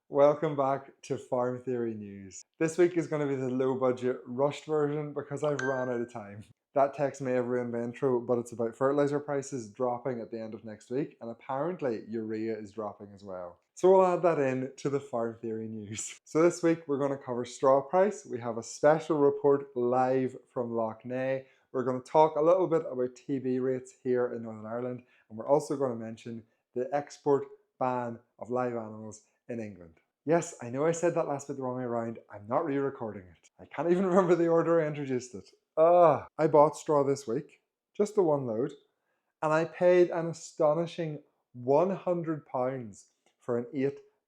Welcome back to Farm Theory News. This week is going to be the low budget rushed version because I've run out of time. That text may have ruined the intro, but it's about fertilizer prices dropping at the end of next week, and apparently urea is dropping as well. So we'll add that in to the Farm Theory News. So this week we're going to cover straw price. We have a special report live from LOUGH NEAGH. We're going to talk a little bit about TB rates here in Northern Ireland, and we're also going to mention the export ban of live animals in England. Yes, I know I said that last bit the wrong way around. I'm not re-recording it. I can't even remember the order I introduced it. I bought straw this week, just the one load, and I paid an astonishing £100 for an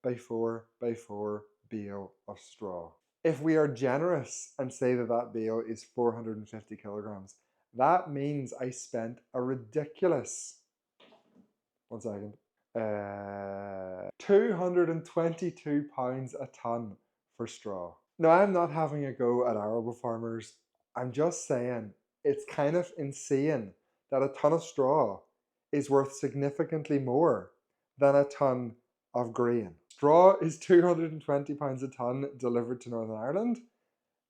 8x4x4 bale of straw. If we are generous and say that that bale is 450 kilograms, that means I spent a ridiculous, £222 a tonne for straw. Now, I'm not having a go at arable farmers. I'm just saying it's kind of insane that a tonne of straw is worth significantly more than a tonne of grain. Straw is £220 a tonne delivered to Northern Ireland.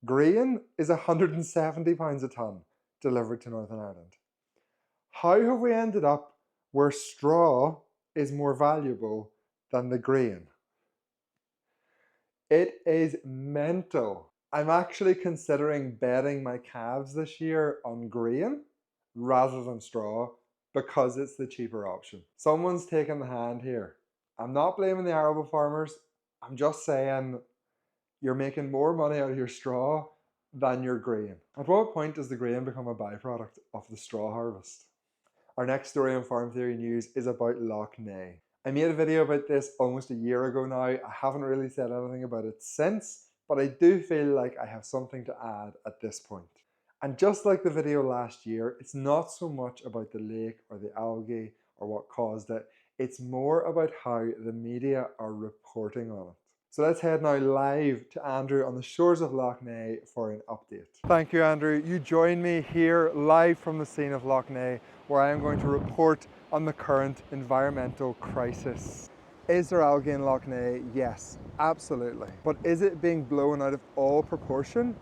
Grain is £170 a tonne delivered to Northern Ireland. How have we ended up where straw is more valuable than the grain? It is mental. I'm actually considering betting my calves this year on grain rather than straw because it's the cheaper option. Someone's taken the hand here. I'm not blaming the arable farmers. I'm just saying you're making more money out of your straw than your grain. At what point does the grain become a byproduct of the straw harvest? Our next story on Farm Theory News is about LOUGH NEAGH. I made a video about this almost a year ago now. I haven't really said anything about it since, but I do feel like I have something to add at this point. And just like the video last year, it's not so much about the lake or the algae or what caused it. It's more about how the media are reporting on it. So let's head now live to Andrew on the shores of LOUGH NEAGH for an update. Thank you, Andrew. You join me here live from the scene of LOUGH NEAGH, where I am going to report on the current environmental crisis. Is there algae in LOUGH NEAGH? Yes, absolutely. But is it being blown out of all proportion?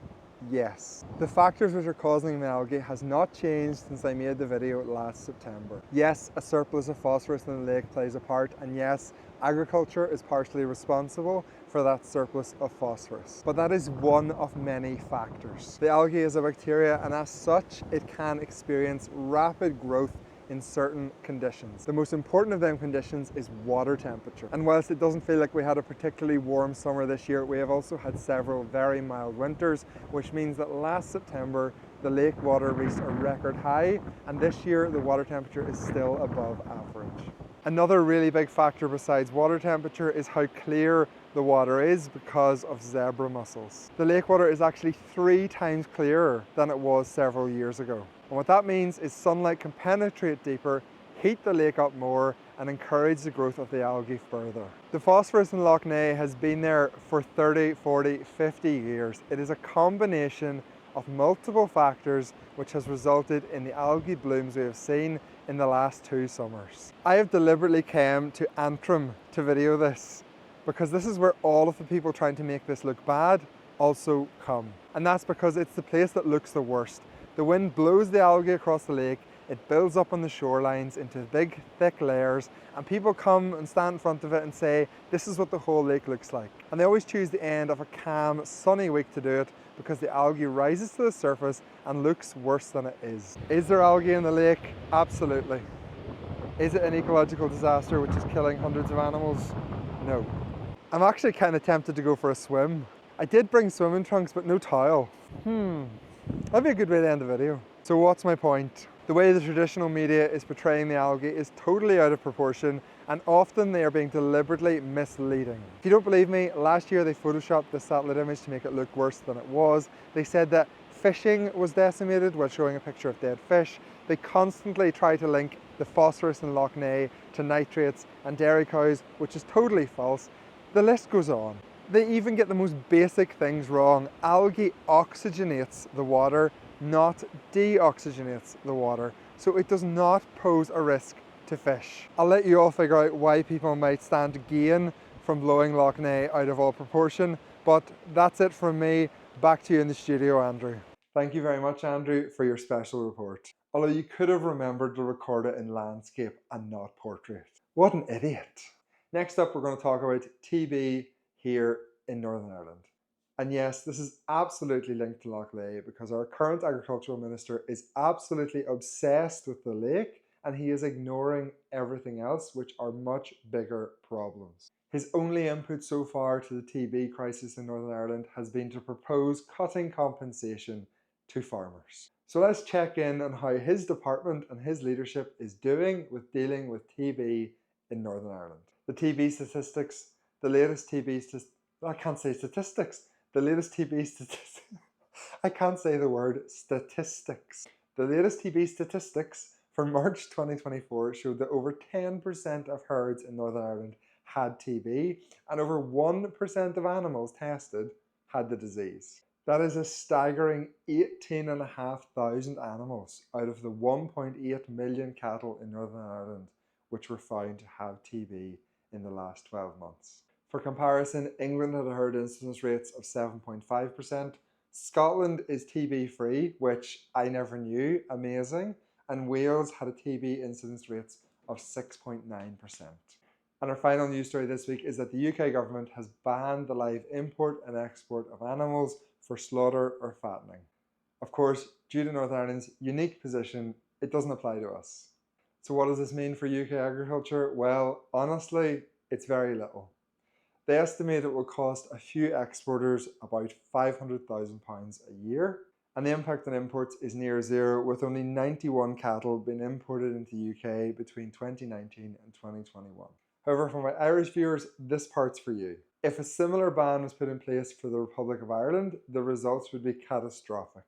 Yes. The factors which are causing the algae has not changed since I made the video last September. Yes, a surplus of phosphorus in the lake plays a part, and yes, agriculture is partially responsible for that surplus of phosphorus. But that is one of many factors. The algae is a bacteria, and as such, it can experience rapid growth in certain conditions. The most important of them conditions is water temperature. And whilst it doesn't feel like we had a particularly warm summer this year, we have also had several very mild winters, which means that last September the lake water reached a record high, and this year the water temperature is still above average. Another really big factor besides water temperature is how clear the water is because of zebra mussels. The lake water is actually 3 times clearer than it was several years ago. And what that means is sunlight can penetrate deeper, heat the lake up more, and encourage the growth of the algae further. The phosphorus in LOUGH NEAGH has been there for 30, 40, 50 years. It is a combination of multiple factors which has resulted in the algae blooms we have seen in the last 2 summers. I have deliberately come to Antrim to video this because this is where all of the people trying to make this look bad also come. And that's because it's the place that looks the worst. The wind blows the algae across the lake, it builds up on the shorelines into big, thick layers, and people come and stand in front of it and say, this is what the whole lake looks like. And they always choose the end of a calm, sunny week to do it because the algae rises to the surface and looks worse than it is. Is there algae in the lake? Absolutely. Is it an ecological disaster which is killing hundreds of animals? No. I'm actually kind of tempted to go for a swim. I did bring swimming trunks, but no towel. That'd be a good way to end the video. So what's my point? The way the traditional media is portraying the algae is totally out of proportion, and often they are being deliberately misleading. If you don't believe me, last year they photoshopped the satellite image to make it look worse than it was. They said that fishing was decimated while showing a picture of dead fish. They constantly try to link the phosphorus in LOUGH NEAGH to nitrates and dairy cows, which is totally false. The list goes on. They even get the most basic things wrong. Algae oxygenates the water, not deoxygenates the water, so it does not pose a risk to fish. I'll let you all figure out why people might stand to gain from blowing Lough Neagh out of all proportion. But that's it from me. Back to you in the studio, Andrew. Thank you very much, Andrew, for your special report. Although you could have remembered to record it in landscape and not portrait. What an idiot. Next up, we're going to talk about TB here in Northern Ireland. And yes, this is absolutely linked to Lough Neagh because our current agricultural minister is absolutely obsessed with the lake and he is ignoring everything else, which are much bigger problems. His only input so far to the TB crisis in Northern Ireland has been to propose cutting compensation to farmers. So let's check in on how his department and his leadership is doing with dealing with TB in Northern Ireland. The TB statistics, the latest TB statistics, I can't say statistics, the latest TB statistics, I can't say the word statistics. The latest TB statistics for March 2024 showed that over 10% of herds in Northern Ireland had TB and over 1% of animals tested had the disease. That is a staggering 18,500 animals out of the 1.8 million cattle in Northern Ireland which were found to have TB in the last 12 months. For comparison, England had a herd incidence rates of 7.5%. Scotland is TB free, which I never knew, amazing, and Wales had a TB incidence rates of 6.9%. And our final news story this week is that the UK government has banned the live import and export of animals for slaughter or fattening. Of course, due to Northern Ireland's unique position, it doesn't apply to us. So what does this mean for UK agriculture? Well, honestly, it's very little. They estimate it will cost a few exporters about £500,000 a year, and the impact on imports is near zero, with only 91 cattle being imported into the UK between 2019 and 2021. However, for my Irish viewers, this part's for you. If a similar ban was put in place for the Republic of Ireland, the results would be catastrophic.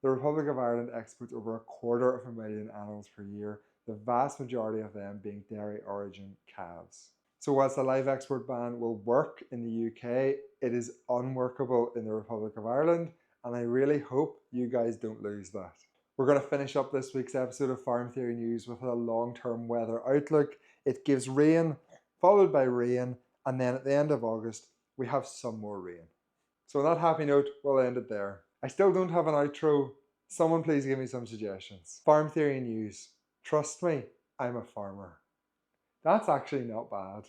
The Republic of Ireland exports over 250,000 animals per year, the vast majority of them being dairy origin calves. So whilst the live export ban will work in the UK, it is unworkable in the Republic of Ireland, and I really hope you guys don't lose that. We're going to finish up this week's episode of Farm Theory News with a long-term weather outlook. It gives rain, followed by rain, and then at the end of August, we have some more rain. So on that happy note, we'll end it there. I still don't have an outro. Someone please give me some suggestions. Farm Theory News. Trust me, I'm a farmer. That's actually not bad.